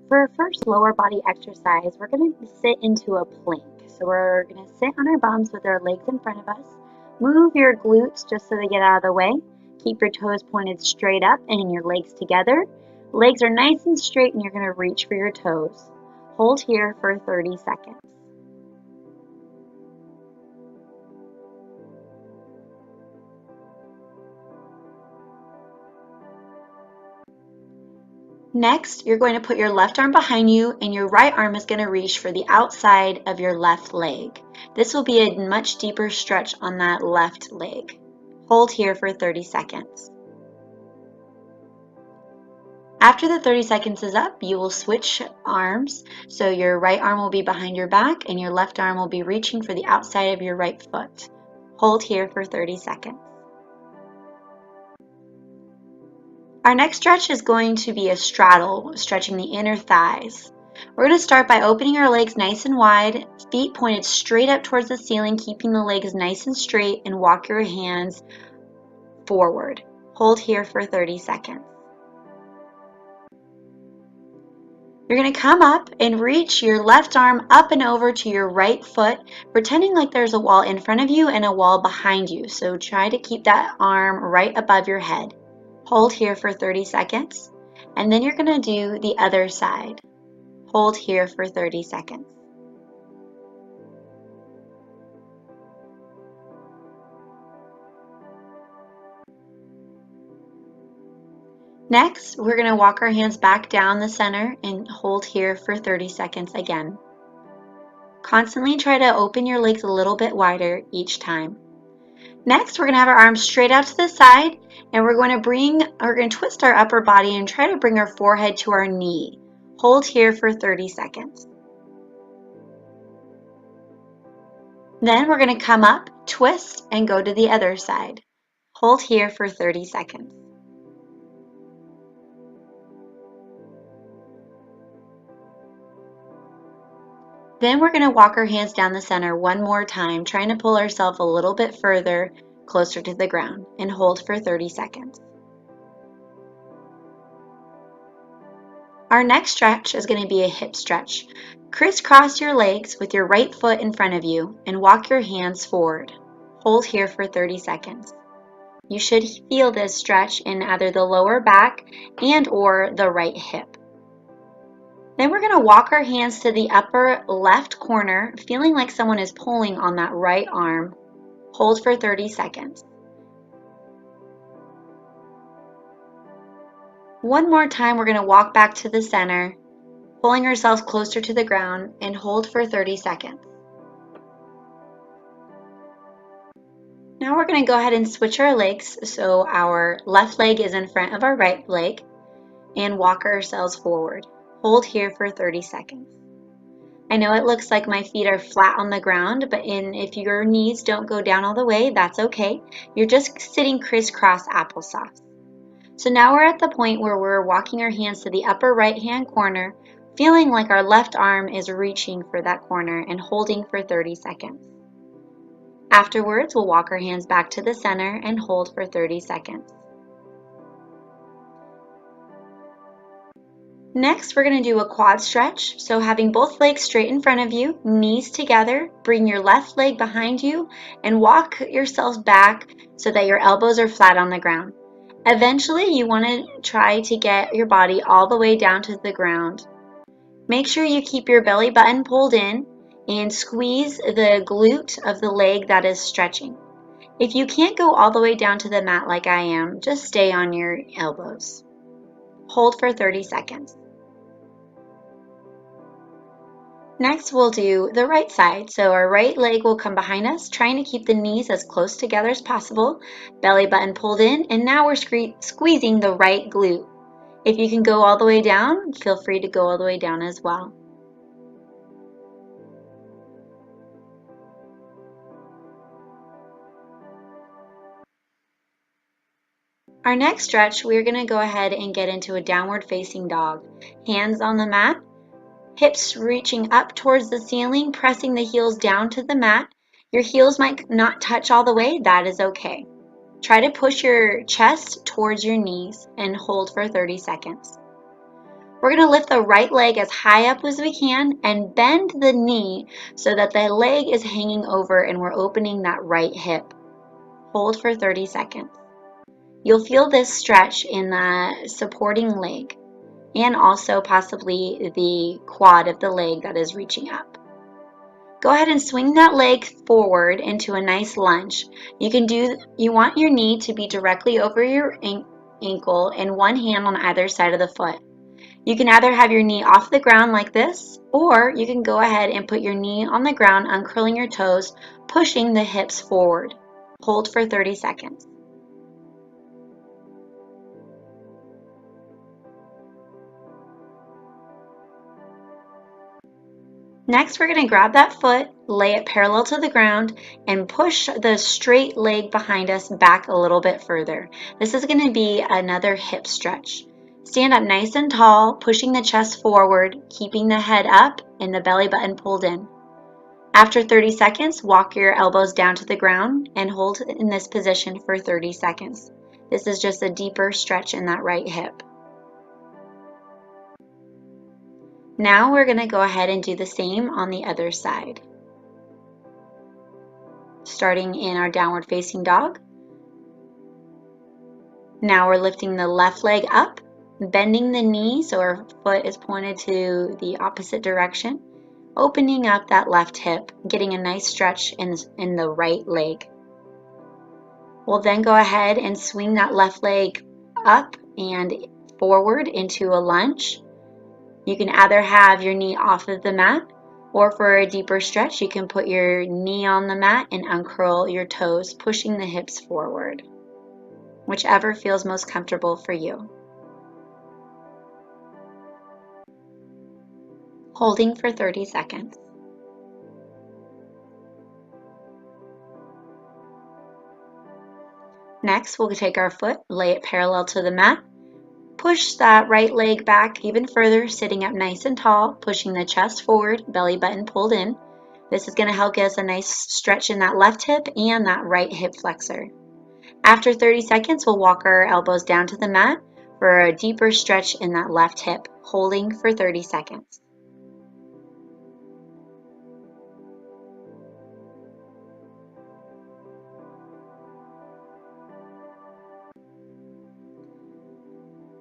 For our first lower body exercise, we're going to sit into a plank. So we're going to sit on our bums with our legs in front of us. Move your glutes just so they get out of the way. Keep your toes pointed straight up and your legs together. Legs are nice and straight and you're going to reach for your toes. Hold here for 30 seconds. Next, you're going to put your left arm behind you and your right arm is going to reach for the outside of your left leg. This will be a much deeper stretch on that left leg. Hold here for 30 seconds. After the 30 seconds is up, you will switch arms. So your right arm will be behind your back and your left arm will be reaching for the outside of your right foot. Hold here for 30 seconds. Our next stretch is going to be a straddle, stretching the inner thighs. We're going to start by opening our legs nice and wide, feet pointed straight up towards the ceiling, keeping the legs nice and straight, and walk your hands forward. Hold here for 30 seconds. You're going to come up and reach your left arm up and over to your right foot, pretending like there's a wall in front of you and a wall behind you. So try to keep that arm right above your head. Hold here for 30 seconds, and then you're going to do the other side. Hold here for 30 seconds. Next, we're going to walk our hands back down the center and hold here for 30 seconds again. Constantly try to open your legs a little bit wider each time. Next, we're going to have our arms straight out to the side, and we're going to twist our upper body and try to bring our forehead to our knee. Hold here for 30 seconds. Then we're going to come up, twist, and go to the other side. Hold here for 30 seconds. Then we're going to walk our hands down the center one more time, trying to pull ourselves a little bit further, closer to the ground, and hold for 30 seconds. Our next stretch is going to be a hip stretch. Crisscross your legs with your right foot in front of you and walk your hands forward. Hold here for 30 seconds. You should feel this stretch in either the lower back and or the right hip. Then we're going to walk our hands to the upper left corner, feeling like someone is pulling on that right arm. Hold for 30 seconds. One more time, we're going to walk back to the center, pulling ourselves closer to the ground, and hold for 30 seconds. Now we're going to go ahead and switch our legs so our left leg is in front of our right leg and walk ourselves forward. Hold here for 30 seconds. I know it looks like my feet are flat on the ground, but if your knees don't go down all the way, that's okay. You're just sitting crisscross applesauce. So now we're at the point where we're walking our hands to the upper right-hand corner, feeling like our left arm is reaching for that corner and holding for 30 seconds. Afterwards, we'll walk our hands back to the center and hold for 30 seconds. Next, we're going to do a quad stretch. So having both legs straight in front of you, knees together, bring your left leg behind you and walk yourselves back so that your elbows are flat on the ground. Eventually, you want to try to get your body all the way down to the ground. Make sure you keep your belly button pulled in and squeeze the glute of the leg that is stretching. If you can't go all the way down to the mat like I am, just stay on your elbows. Hold for 30 seconds. Next, we'll do the right side. So our right leg will come behind us, trying to keep the knees as close together as possible, belly button pulled in, and now we're squeezing the right glute. If you can go all the way down, feel free to go all the way down as well. Our next stretch, we're going to go ahead and get into a downward facing dog. Hands on the mat, hips reaching up towards the ceiling, pressing the heels down to the mat. Your heels might not touch all the way, that is okay. Try to push your chest towards your knees and hold for 30 seconds. We're going to lift the right leg as high up as we can and bend the knee so that the leg is hanging over and we're opening that right hip. Hold for 30 seconds. You'll feel this stretch in the supporting leg and also possibly the quad of the leg that is reaching up. Go ahead and swing that leg forward into a nice lunge. You want your knee to be directly over your ankle and one hand on either side of the foot. You can either have your knee off the ground like this, or you can go ahead and put your knee on the ground, uncurling your toes, pushing the hips forward. Hold for 30 seconds. Next, we're going to grab that foot, lay it parallel to the ground, and push the straight leg behind us back a little bit further. This is going to be another hip stretch. Stand up nice and tall, pushing the chest forward, keeping the head up and the belly button pulled in. After 30 seconds, walk your elbows down to the ground and hold in this position for 30 seconds. This is just a deeper stretch in that right hip. Now we're going to go ahead and do the same on the other side. Starting in our downward facing dog. Now we're lifting the left leg up, bending the knee so our foot is pointed to the opposite direction, opening up that left hip, getting a nice stretch in the right leg. We'll then go ahead and swing that left leg up and forward into a lunge. You can either have your knee off of the mat, or for a deeper stretch, you can put your knee on the mat and uncurl your toes, pushing the hips forward. Whichever feels most comfortable for you. Holding for 30 seconds. Next, we'll take our foot, lay it parallel to the mat. Push that right leg back even further, sitting up nice and tall, pushing the chest forward, belly button pulled in. This is going to help get us a nice stretch in that left hip and that right hip flexor. After 30 seconds, we'll walk our elbows down to the mat for a deeper stretch in that left hip, holding for 30 seconds.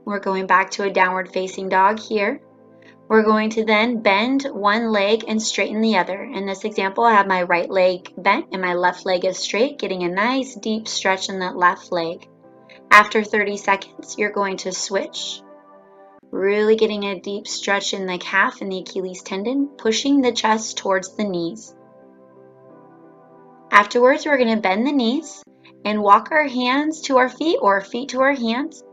We're going back to a downward facing dog here. We're going to then bend one leg and straighten the other. In this example, I have my right leg bent and my left leg is straight, getting a nice deep stretch in that left leg. After 30 seconds, you're going to switch, really getting a deep stretch in the calf and the Achilles tendon, pushing the chest towards the knees. Afterwards, we're going to bend the knees and walk our hands to our feet or feet to our hands.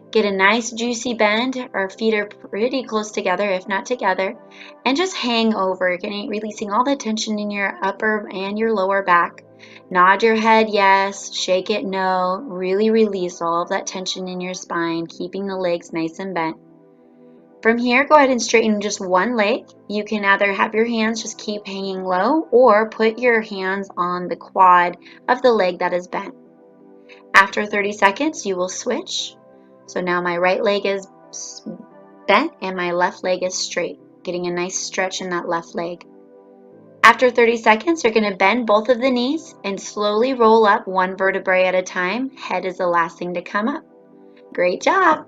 Get a nice juicy bend. Our feet are pretty close together, if not together, and just hang over, releasing all the tension in your upper and your lower back. Nod your head yes, shake it no. Really release all of that tension in your spine, keeping the legs nice and bent. From here, go ahead and straighten just one leg. You can either have your hands just keep hanging low or put your hands on the quad of the leg that is bent. After 30 seconds, you will switch. So now my right leg is bent and my left leg is straight, getting a nice stretch in that left leg. After 30 seconds, you're going to bend both of the knees and slowly roll up one vertebrae at a time. Head is the last thing to come up. Great job!